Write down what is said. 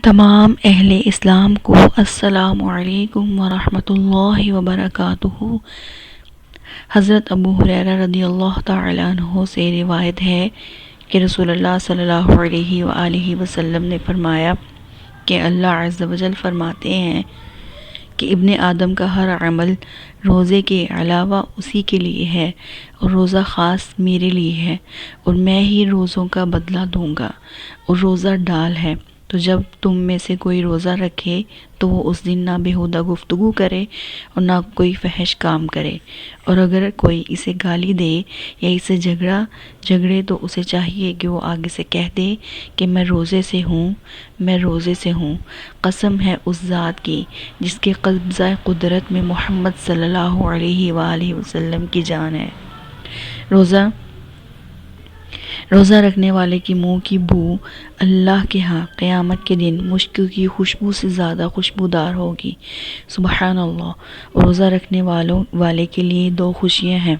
تمام اہل اسلام کو السلام علیکم ورحمۃ اللہ وبرکاتہ۔ حضرت ابو ہریرہ رضی اللہ تعالیٰ عنہ سے روایت ہے کہ رسول اللہ صلی اللہ علیہ وآلہ وسلم نے فرمایا کہ اللہ عز و جل فرماتے ہیں کہ ابن آدم کا ہر عمل روزے کے علاوہ اسی کے لیے ہے، اور روزہ خاص میرے لیے ہے، اور میں ہی روزوں کا بدلہ دوں گا، اور روزہ ڈال ہے۔ تو جب تم میں سے کوئی روزہ رکھے تو وہ اس دن نہ بیہودہ گفتگو کرے اور نہ کوئی فحش کام کرے، اور اگر کوئی اسے گالی دے یا اسے جھگڑے تو اسے چاہیے کہ وہ آگے سے کہہ دے کہ میں روزے سے ہوں۔ قسم ہے اس ذات کی جس کے قبضہ قدرت میں محمد صلی اللہ علیہ وآلہ وسلم کی جان ہے۔ روزہ رکھنے والے کی منہ کی بو اللہ کے ہاں قیامت کے دن مشک کی خوشبو سے زیادہ خوشبودار ہوگی۔ سبحان اللہ۔ روزہ رکھنے والے کے لیے دو خوشیاں ہیں۔